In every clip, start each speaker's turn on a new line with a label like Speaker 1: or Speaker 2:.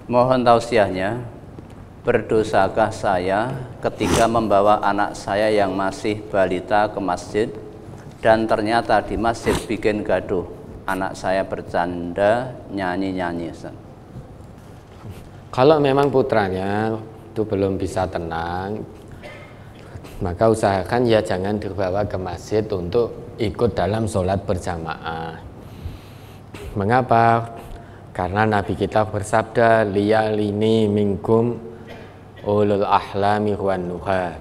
Speaker 1: Mohon tausiahnya, berdosakah saya ketika membawa anak saya yang masih balita ke masjid dan ternyata di masjid bikin gaduh, anak saya bercanda nyanyi-nyanyi?
Speaker 2: Kalau memang putranya itu belum bisa tenang, maka usahakan ya jangan dibawa ke masjid untuk ikut dalam sholat berjamaah. Mengapa? Karena Nabi kita bersabda, liyalini minkum ulul ahlami wan nuha.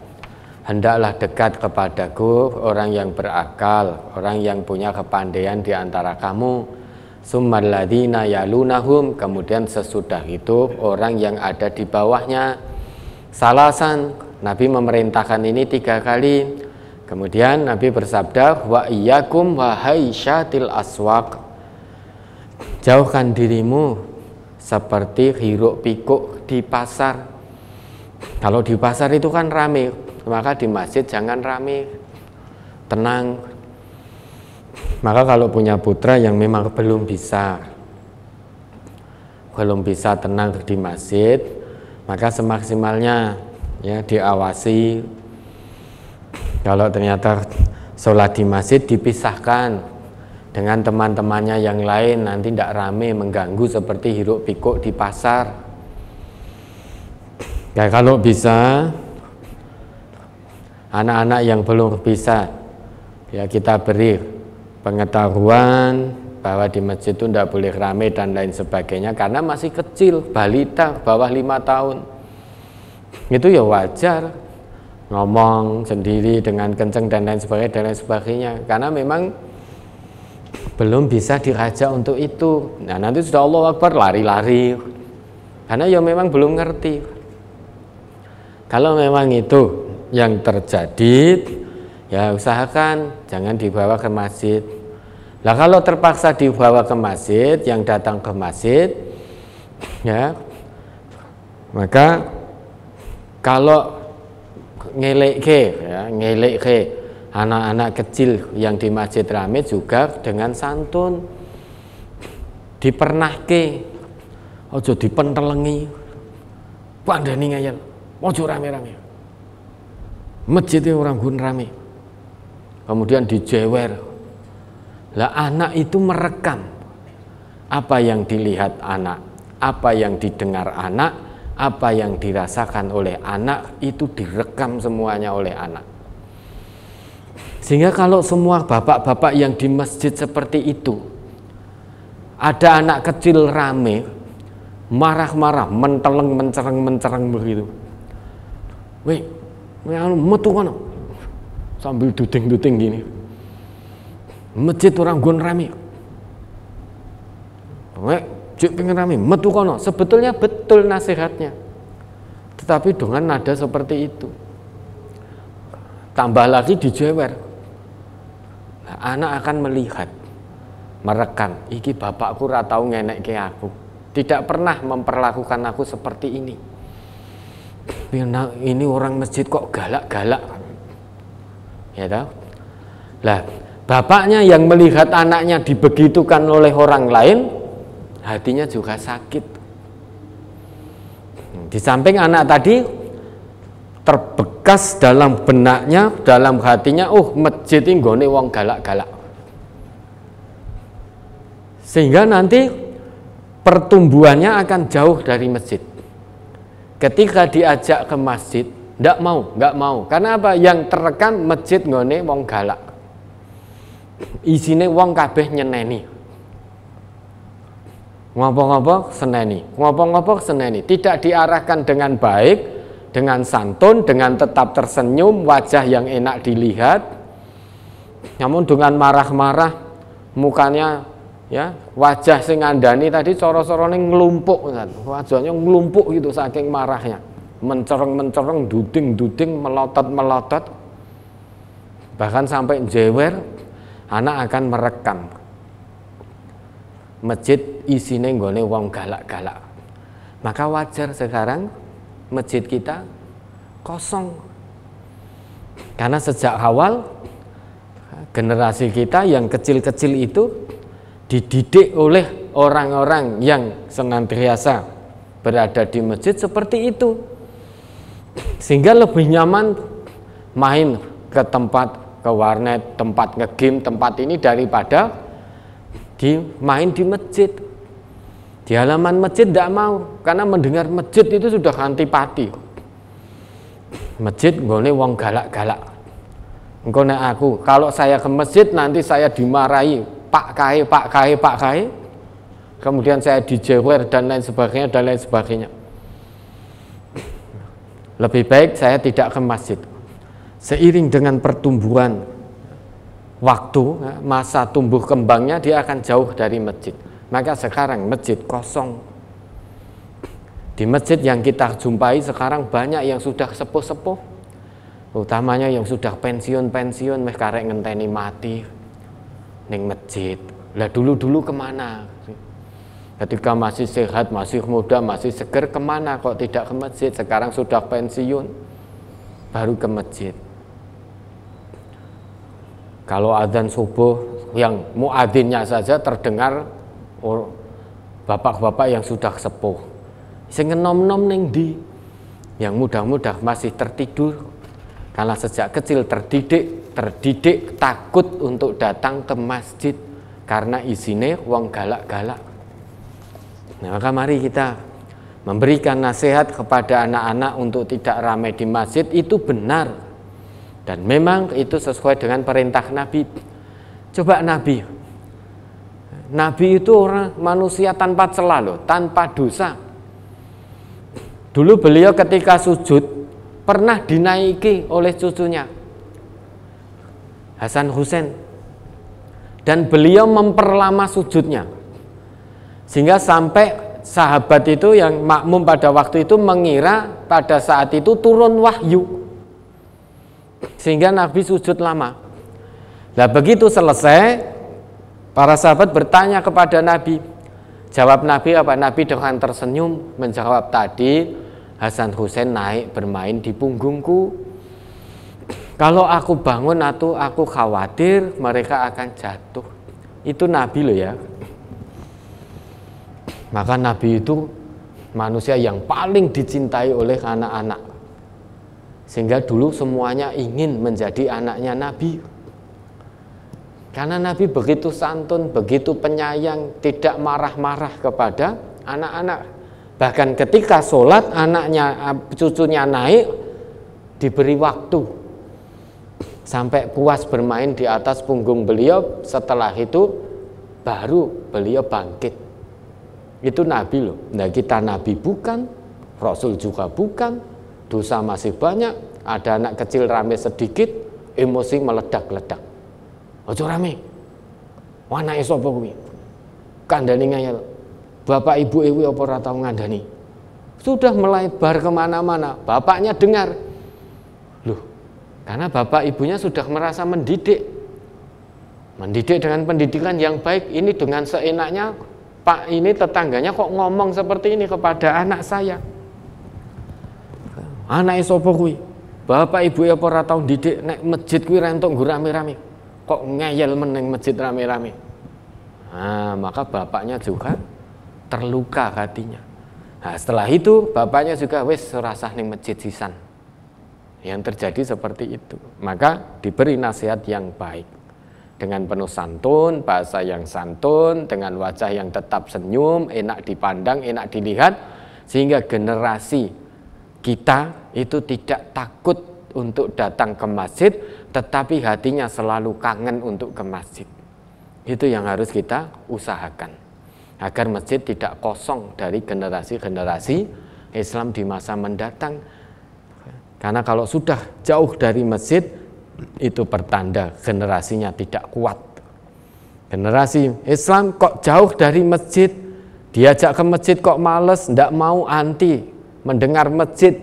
Speaker 2: Hendaklah dekat kepadaku orang yang berakal, orang yang punya kepandaian di antara kamu. Summal ladzina yalunahum, kemudian sesudah itu orang yang ada di bawahnya. Salasan, Nabi memerintahkan ini 3 kali. Kemudian Nabi bersabda, wa iyyakum wa haisyatil aswaq. Jauhkan dirimu seperti hiruk pikuk di pasar. Kalau di pasar itu kan rame, maka di masjid jangan rame, tenang. Maka kalau punya putra yang memang belum bisa tenang di masjid, maka semaksimalnya ya diawasi. Kalau ternyata sholat di masjid dipisahkan dengan teman-temannya yang lain, nanti tidak rame mengganggu seperti hiruk pikuk di pasar. Ya kalau bisa, anak-anak yang belum bisa ya kita beri pengetahuan bahwa di masjid itu tidak boleh rame dan lain sebagainya, karena masih kecil, balita bawah 5 tahun. Itu ya wajar ngomong sendiri dengan kenceng dan lain sebagainya, karena memang belum bisa dirajak untuk itu. Nah nanti sudah Allahu Akbar lari-lari, karena ya memang belum ngerti. Kalau memang itu yang terjadi, ya usahakan jangan dibawa ke masjid. Nah kalau terpaksa dibawa ke masjid, yang datang ke masjid, ya maka kalau ngelek anak-anak kecil yang di masjid rame juga dengan santun, dipernahke, ojo dipentelengi, pandani ngayal, ojo rame-rame, masjidnya orang gun rame, kemudian dijewer. Lah anak itu merekam apa yang dilihat anak, apa yang didengar anak, apa yang dirasakan oleh anak, itu direkam semuanya oleh anak. Sehingga kalau semua bapak-bapak yang di masjid seperti itu, ada anak kecil rame, marah-marah, mencereng begitu, weh, metu kono, sambil duding-duding gini, masjid orang gon rame, weh, cik pengen rame, metu kono. Sebetulnya betul nasihatnya, tetapi dengan nada seperti itu, tambah lagi dijewer. Anak akan melihat, merekam, iki bapakku ra tau ngenekke aku, tidak pernah memperlakukan aku seperti ini. Ini orang masjid kok galak-galak, ya tahu? Lah, bapaknya yang melihat anaknya dibegitukan oleh orang lain, hatinya juga sakit. Di samping anak tadi terbekas dalam benaknya, dalam hatinya, oh masjid ini nggone wong galak-galak. Sehingga nanti pertumbuhannya akan jauh dari masjid. Ketika diajak ke masjid, nggak mau. Karena apa? Yang terekam masjid nggone wong galak. Isine wong kabeh nyeneni. Ngopo-ngopo seneni. Tidak diarahkan dengan baik, dengan santun, dengan tetap tersenyum, wajah yang enak dilihat. Namun dengan marah-marah, mukanya ya wajah sing ngandani tadi coro-corone nglumpuk, wajahnya nglumpuk gitu saking marahnya, mencereng, duding, melotot, bahkan sampai jewer. Anak akan merekam masjid isine nggone wong galak-galak. Maka wajar sekarang masjid kita kosong, karena sejak awal generasi kita yang kecil-kecil itu dididik oleh orang-orang yang senantiasa berada di masjid seperti itu. Sehingga lebih nyaman main ke tempat, ke warnet, tempat nge-game, tempat ini daripada main di masjid. Di halaman masjid tidak mau, karena mendengar masjid itu sudah antipati. Masjid nggone wong galak-galak. Engko nek aku, kalau saya ke masjid nanti saya dimarahi, Pak Kae, Pak Kae, Pak Kae. Kemudian saya dijewer dan lain sebagainya dan lain sebagainya. Lebih baik saya tidak ke masjid. Seiring dengan pertumbuhan waktu, masa tumbuh kembangnya dia akan jauh dari masjid. Maka sekarang masjid kosong. Di masjid yang kita jumpai sekarang banyak yang sudah sepuh-sepuh, utamanya yang sudah pensiun-pensiun, meh karek ngenteni mati ning masjid. Lah dulu-dulu kemana? Ketika masih sehat, masih muda, masih seger, kemana kok tidak ke masjid? Sekarang sudah pensiun, baru ke masjid. Kalau adzan subuh, yang muadzinnya saja terdengar bapak-bapak yang sudah sepuh. Sing enom-enom ning ndi? Yang muda-muda masih tertidur. Karena sejak kecil terdidik takut untuk datang ke masjid karena isine wong galak-galak. Nah, maka mari kita memberikan nasihat kepada anak-anak untuk tidak ramai di masjid, itu benar. Dan memang itu sesuai dengan perintah Nabi. Coba Nabi itu orang manusia tanpa celah loh, tanpa dosa. Dulu beliau ketika sujud pernah dinaiki oleh cucunya Hasan Husain, dan beliau memperlama sujudnya. Sehingga sampai sahabat itu yang makmum pada waktu itu mengira pada saat itu turun wahyu. Sehingga Nabi sujud lama. Nah begitu selesai, para sahabat bertanya kepada Nabi. Jawab Nabi apa? Nabi dengan tersenyum menjawab, tadi Hasan Husain naik bermain di punggungku. Kalau aku bangun atau aku khawatir mereka akan jatuh. Itu Nabi loh ya. Maka Nabi itu manusia yang paling dicintai oleh anak-anak. Sehingga dulu semuanya ingin menjadi anaknya Nabi. Karena Nabi begitu santun, begitu penyayang, tidak marah-marah kepada anak-anak. Bahkan ketika sholat anaknya, cucunya naik, diberi waktu sampai puas bermain di atas punggung beliau. Setelah itu baru beliau bangkit. Itu Nabi loh. Nah kita Nabi bukan, Rasul juga bukan, dosa masih banyak. Ada anak kecil rame sedikit, emosi meledak-ledak. Ojo rame, wanake sapa kuwi? Kandhani ngayal. Bapak ibu ewi apa ora tau ngandani? Sudah melebar kemana-mana. Bapaknya dengar. Loh, karena bapak ibunya sudah merasa mendidik. Mendidik dengan pendidikan yang baik. Ini dengan seenaknya, Pak ini tetangganya kok ngomong seperti ini kepada anak saya. Anake sapa kuwi? Bapak ibu apa ora tau ndidik, nek masjid kuwi rentok nggo rame-rame. Kok ngeyel meneng masjid rame-rame. Nah, maka bapaknya juga terluka hatinya. Nah, setelah itu bapaknya juga wis rasah ning masjid sisan. Yang terjadi seperti itu. Maka diberi nasihat yang baik. Dengan penuh santun, bahasa yang santun, dengan wajah yang tetap senyum, enak dipandang, enak dilihat, sehingga generasi kita itu tidak takut untuk datang ke masjid, tetapi hatinya selalu kangen untuk ke masjid. Itu yang harus kita usahakan, agar masjid tidak kosong dari generasi-generasi Islam di masa mendatang. Karena kalau sudah jauh dari masjid, itu pertanda generasinya tidak kuat. Generasi Islam kok jauh dari masjid, diajak ke masjid kok males, ndak mau, anti mendengar masjid,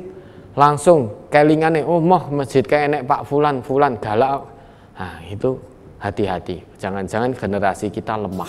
Speaker 2: langsung kelingane, oh moh masjid kayak enek Pak Fulan galak. Nah itu hati-hati, jangan-jangan generasi kita lemah.